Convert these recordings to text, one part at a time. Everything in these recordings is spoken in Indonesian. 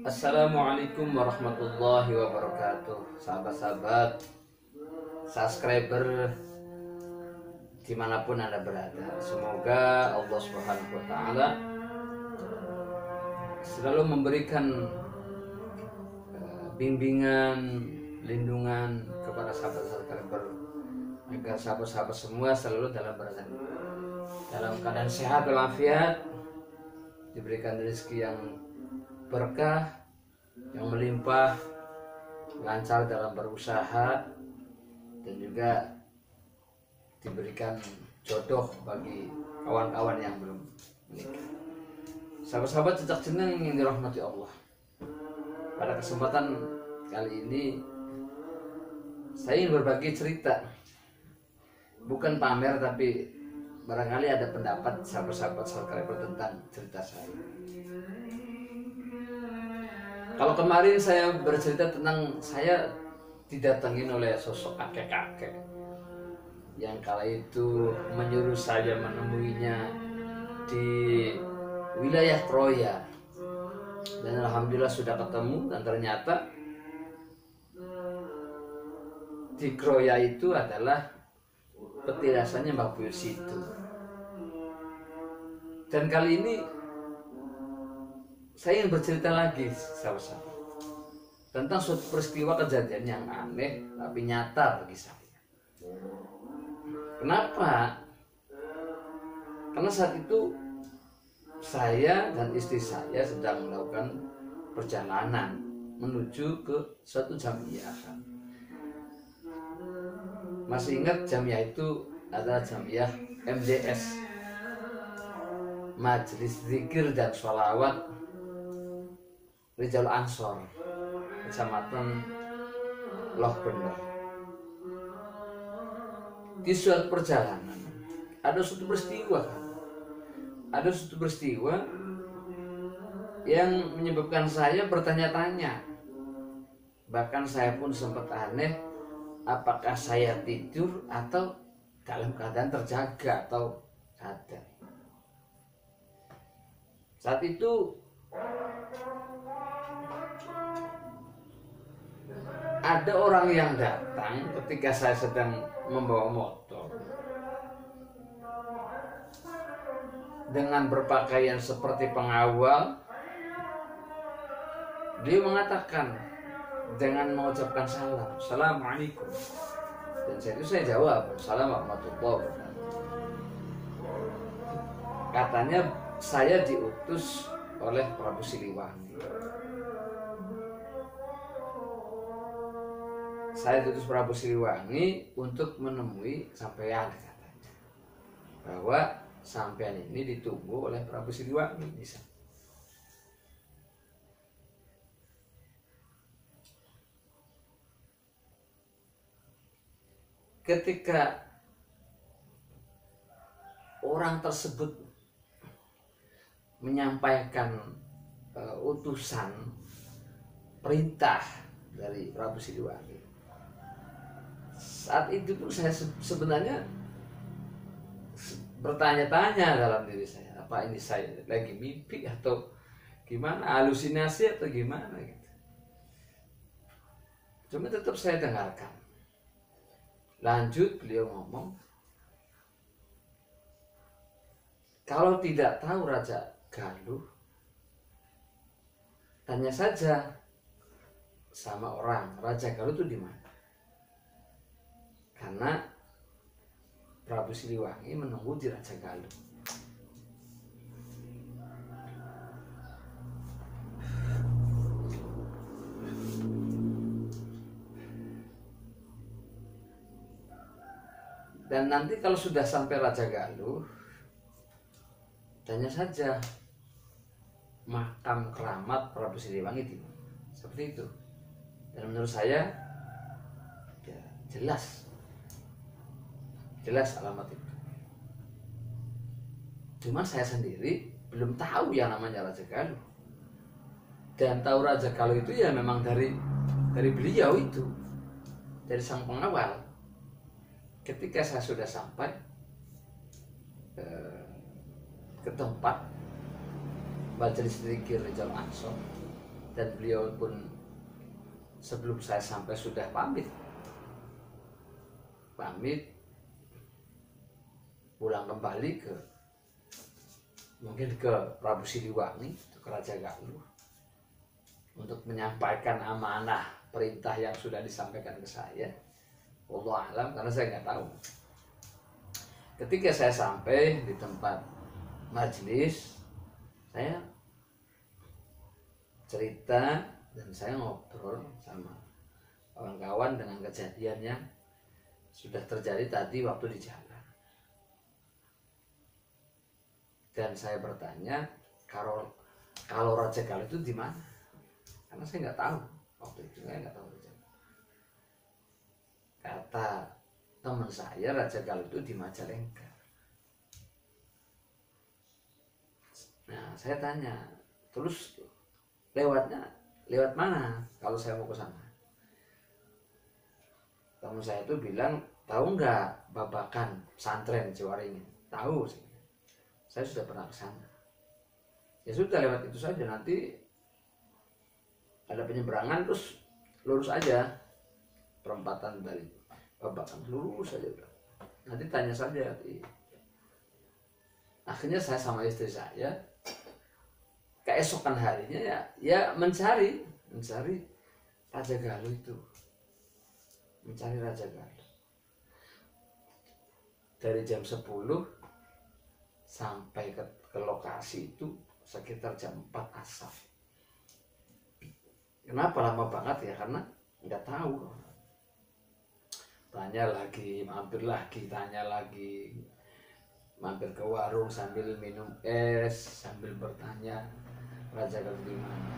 Assalamualaikum warahmatullahi wabarakatuh. Sahabat-sahabat subscriber dimanapun Anda berada, semoga Allah Subhanahu wa Ta'ala selalu memberikan bimbingan, lindungan kepada sahabat-sahabat agar sahabat-sahabat semua selalu dalam keadaan sehat walafiat, diberikan rezeki yang berkah, yang melimpah, lancar dalam berusaha, dan juga diberikan jodoh bagi kawan-kawan yang belum menikah. Sahabat-sahabat cecak jeneng yang dirahmati Allah, pada kesempatan kali ini saya ingin berbagi cerita, bukan pamer, tapi barangkali ada pendapat sahabat-sahabat subscriber tentang cerita saya. Kalau kemarin saya bercerita tentang saya didatengin oleh sosok kakek-kakek yang kala itu menyuruh saya menemuinya di wilayah Kroya, dan alhamdulillah sudah ketemu, dan ternyata di Kroya itu adalah petilasannya Mbah Buyut Situ. Dan kali ini saya ingin bercerita lagi, sahabat-sahabat, tentang suatu peristiwa kejadian yang aneh tapi nyata bagi saya. Kenapa? Karena saat itu saya dan istri saya sedang melakukan perjalanan menuju ke suatu jamiah. Masih ingat jamiah itu adalah jamiah MDS, Majelis Zikir dan Sholawat Rijal Ansor, Kecamatan Loh Bener. Di suatu perjalanan ada suatu peristiwa yang menyebabkan saya bertanya-tanya. Bahkan saya pun sempat aneh, apakah saya tidur atau dalam keadaan terjaga atau sadar. Saat itu ada orang yang datang ketika saya sedang membawa motor dengan berpakaian seperti pengawal. Dia mengatakan dengan mengucapkan salam, "Assalamualaikum." Dan saya jawab, "Assalamualaikum warahmatullahi wabarakatuh." Katanya saya diutus oleh Prabu Siliwangi. Saya diutus Prabu Siliwangi untuk menemui sampean, katanya, bahwa sampean ini ditunggu oleh Prabu Siliwangi. Ketika orang tersebut menyampaikan utusan perintah dari Prabu Siliwangi, saat itu pun saya sebenarnya bertanya-tanya dalam diri saya, apa ini saya lagi mimpi atau gimana, halusinasi atau gimana gitu. Cuma tetap saya dengarkan. Lanjut beliau ngomong, kalau tidak tahu Raja Galuh, tanya saja sama orang Raja Galuh itu di mana. Karena Prabu Siliwangi menunggu di Raja Galuh. Dan nanti kalau sudah sampai Raja Galuh, tanya saja makam keramat Prabu Siliwangi di mana. Seperti itu. Dan menurut saya ya, jelas alamat itu. Cuma saya sendiri belum tahu yang namanya Raja Galuh. Dan tahu Raja Galuh itu ya memang dari beliau itu, dari sang pengawal. Ketika saya sudah sampai ke tempat Majelis Zikir Rijal Ansor, dan beliau pun sebelum saya sampai sudah pamit pulang kembali mungkin ke Prabu Siliwangi, ke Raja Galuh, untuk menyampaikan amanah perintah yang sudah disampaikan ke saya. Wallahu alam, karena saya nggak tahu. Ketika saya sampai di tempat majelis, saya cerita dan saya ngobrol sama kawan-kawan dengan kejadian yang sudah terjadi tadi waktu di jalan. Dan saya bertanya, kalau Raja Galuh itu di mana? Karena saya nggak tahu waktu itu, saya nggak tahu. Kata teman saya, Raja Galuh itu di Majalengka. Nah, saya tanya, terus lewat mana kalau saya mau ke sana? Teman saya itu bilang, tahu nggak Babakan pesantren Ciwaringin? Tahu sih. Saya sudah pernah ke sana. Ya sudah, lewat itu saja, nanti ada penyeberangan terus lurus aja, perempatan dari Babakan, lurus saja udah. Nanti tanya saja. Akhirnya saya sama istri saya keesokan harinya ya mencari Raja Galuh itu, mencari Raja Galuh dari jam 10 sampai ke lokasi itu sekitar jam 4 asar. Kenapa lama banget ya? Karena nggak tahu. Tanya lagi, mampir lagi, tanya lagi, mampir ke warung sambil minum es, sambil bertanya Raja Galuh di mana.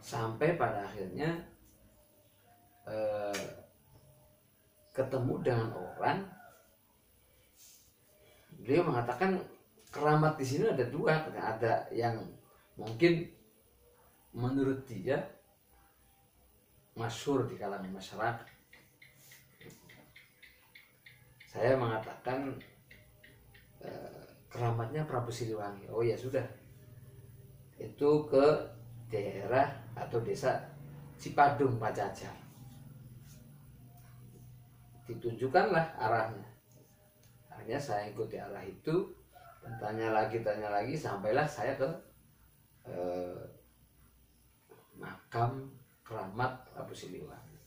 Sampai pada akhirnya ketemu dengan orang. Beliau mengatakan keramat di sini ada dua, ada yang mungkin menurut dia masyhur di kalangan masyarakat. Saya mengatakan keramatnya Prabu Siliwangi. Oh ya sudah, itu ke daerah atau desa Cipadung Pajajar. Ditunjukkanlah arahnya. Akhirnya saya ikuti arah itu dan tanya lagi, sampailah saya ke makam keramat Prabu Siliwangi.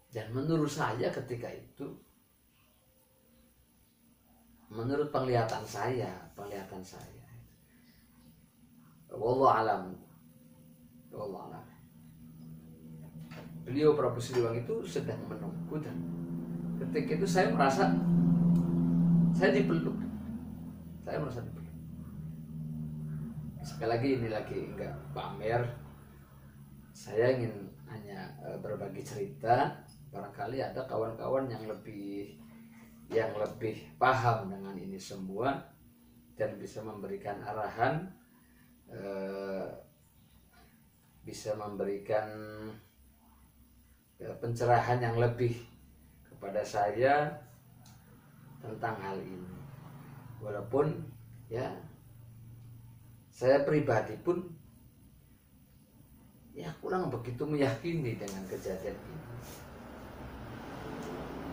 Dan menurut saya ketika itu, menurut penglihatan saya, wallahu alam, beliau Prabu Siliwangi itu sedang menunggu, dan ketika itu saya merasa saya dipeluk. Sekali lagi, ini lagi enggak pamer, saya ingin hanya berbagi cerita. Barangkali ada kawan-kawan yang lebih paham dengan ini semua dan bisa memberikan arahan, bisa memberikan pencerahan yang lebih kepada saya tentang hal ini. Walaupun ya saya pribadi pun ya kurang begitu meyakini dengan kejadian ini.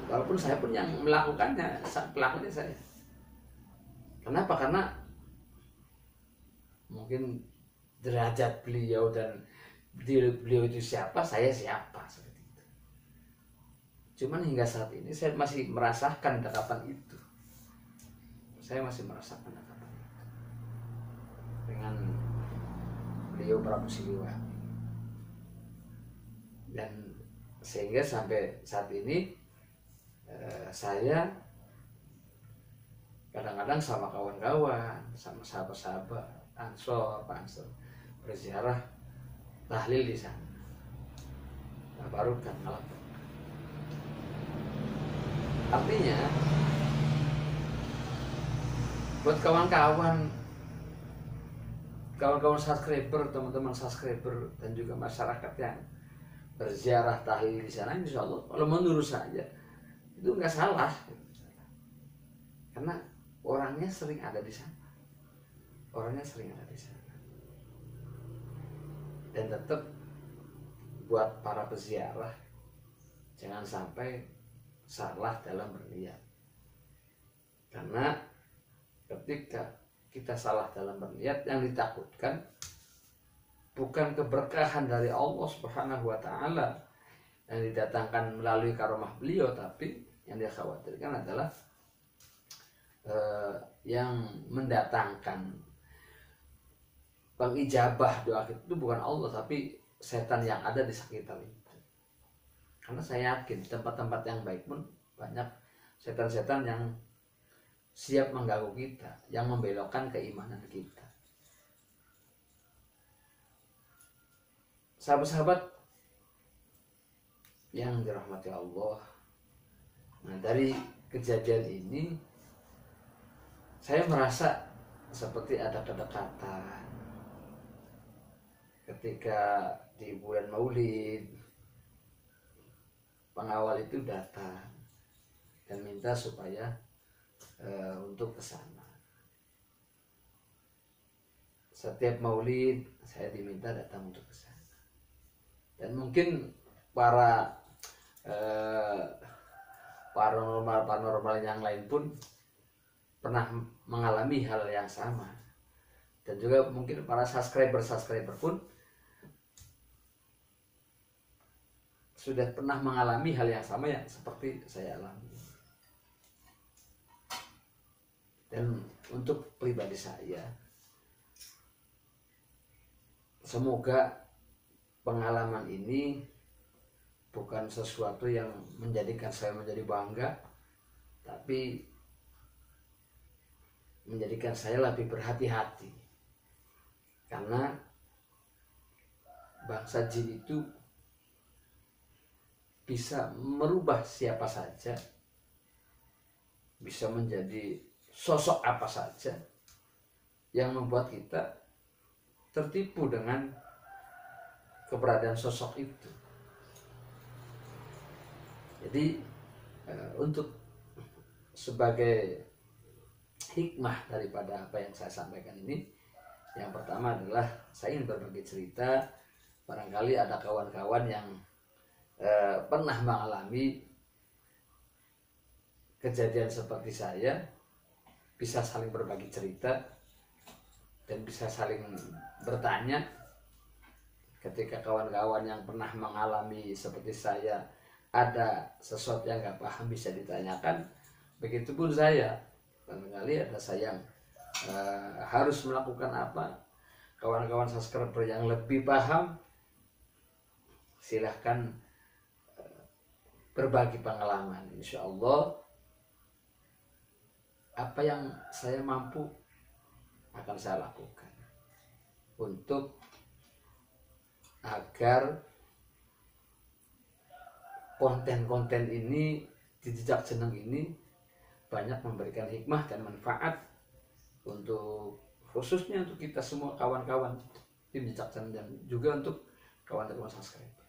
Walaupun saya pun yang melakukannya, pelakunya saya. Kenapa? Karena mungkin derajat beliau dan beliau itu siapa, saya siapa, seperti itu. Cuman hingga saat ini saya masih merasakan dekapan itu. Dengan beliau Prabu Siliwangi. Dan sehingga sampai saat ini saya kadang-kadang sama kawan-kawan, sama sahabat-sahabat Ansor berziarah tahlil di sana. Baru kan malam. Artinya buat kawan-kawan subscriber, teman-teman subscriber dan juga masyarakat yang berziarah tahlil di sana, insya Allah kalau menurut saya itu nggak salah, karena orangnya sering ada di sana. orangnya sering ada di sana. Dan tetap buat para peziarah, jangan sampai salah dalam berniat. Karena ketika kita salah dalam berniat, yang ditakutkan bukan keberkahan dari Allah Subhanahu wa Ta'ala yang didatangkan melalui karomah beliau, tapi yang dia khawatirkan adalah yang mendatangkan pengijabah doa kita itu bukan Allah, tapi setan yang ada di sekitar itu. Karena saya yakin tempat-tempat yang baik pun banyak setan-setan yang siap mengganggu kita, yang membelokkan keimanan kita. Sahabat-sahabat yang dirahmati Allah, nah dari kejadian ini saya merasa seperti ada kedekatan ketika di bulan Maulid pengawal itu datang dan minta supaya untuk ke sana. Setiap Maulid saya diminta datang untuk ke sana. Dan mungkin para paranormal yang lain pun pernah mengalami hal yang sama. Dan juga mungkin para subscriber pun sudah pernah mengalami hal yang sama yang seperti saya alami. Dan untuk pribadi saya, semoga pengalaman ini bukan sesuatu yang menjadikan saya menjadi bangga, tapi menjadikan saya lebih berhati-hati. Karena bangsa jin itu bisa merubah siapa saja, bisa menjadi sosok apa saja yang membuat kita tertipu dengan keberadaan sosok itu. Jadi untuk sebagai hikmah daripada apa yang saya sampaikan ini, yang pertama adalah saya ingin berbagi cerita. Barangkali ada kawan-kawan yang pernah mengalami kejadian seperti saya, bisa saling berbagi cerita dan bisa saling bertanya. Ketika kawan-kawan yang pernah mengalami seperti saya ada sesuatu yang nggak paham, bisa ditanyakan. Begitupun saya, barangkali ada saya yang harus melakukan apa, kawan-kawan subscriber yang lebih paham silahkan berbagi pengalaman. Insya Allah apa yang saya mampu akan saya lakukan untuk agar konten-konten ini di Jejak Jeneng ini banyak memberikan hikmah dan manfaat untuk khususnya untuk kita semua kawan-kawan tim Jejak Jeneng dan juga untuk kawan-kawan subscriber.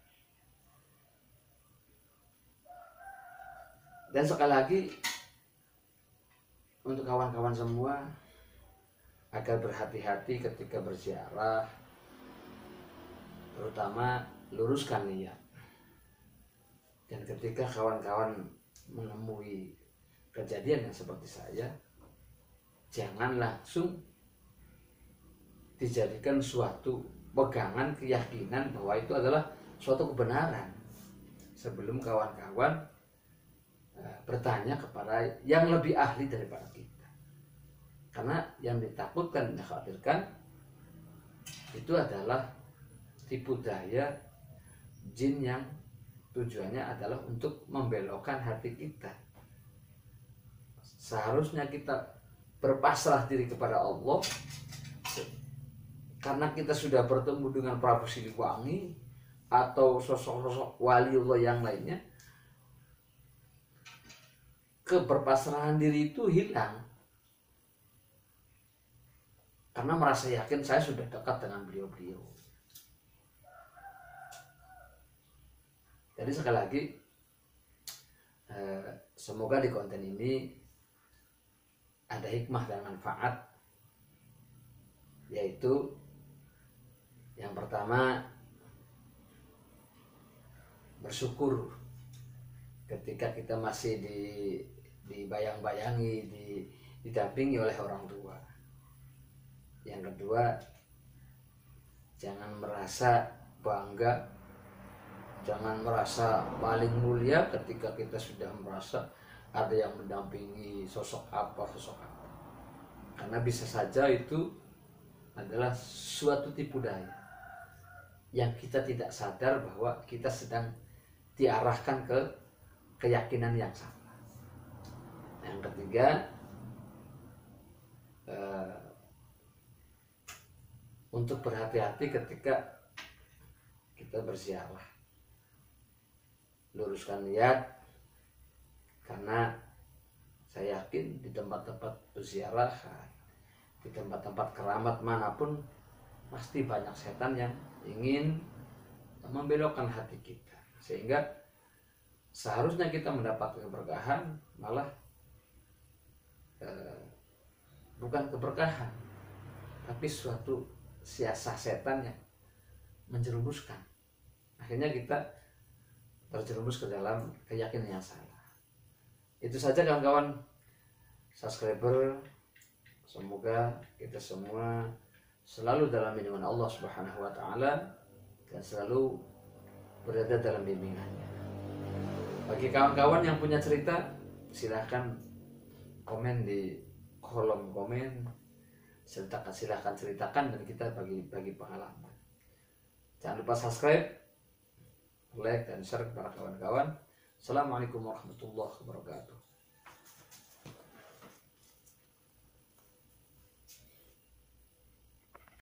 Dan sekali lagi untuk kawan-kawan semua agar berhati-hati ketika berziarah, terutama luruskan niat. Dan ketika kawan-kawan menemui kejadian yang seperti saya, jangan langsung dijadikan suatu pegangan keyakinan bahwa itu adalah suatu kebenaran sebelum kawan-kawan bertanya kepada yang lebih ahli daripada kita. Karena yang ditakutkan, dikhawatirkan itu adalah tipu daya jin yang tujuannya adalah untuk membelokkan hati kita. Seharusnya kita berpasrah diri kepada Allah, karena kita sudah bertemu dengan Prabu Siliwangi atau sosok-sosok waliullah yang lainnya. Keberpasrahan diri itu hilang karena merasa yakin saya sudah dekat dengan beliau-beliau. Jadi sekali lagi semoga di konten ini ada hikmah dan manfaat yaitu yang pertama, bersyukur ketika kita masih dibayang-bayangi, didampingi oleh orang tua. Yang kedua, jangan merasa bangga, jangan merasa paling mulia ketika kita sudah merasa ada yang mendampingi sosok apa. Karena bisa saja itu adalah suatu tipu daya yang kita tidak sadar bahwa kita sedang diarahkan ke keyakinan yang salah. Yang ketiga, untuk berhati-hati ketika kita berziarah. Luruskan niat, karena saya yakin di tempat-tempat berziarah, di tempat-tempat keramat manapun, pasti banyak setan yang ingin membelokkan hati kita, sehingga seharusnya kita mendapat keberkahan, malah bukan keberkahan, tapi suatu siasat setan yang menjerumuskan. Akhirnya kita terjerumus ke dalam keyakinan yang salah. Itu saja kawan-kawan subscriber. Semoga kita semua selalu dalam lindungan Allah Subhanahu wa taala dan selalu berada dalam bimbingannya. Bagi kawan-kawan yang punya cerita, silahkan komen di kolom komen. Silahkan ceritakan dan kita bagi pengalaman. Jangan lupa subscribe, like dan share kepada kawan-kawan. Assalamualaikum warahmatullahi wabarakatuh.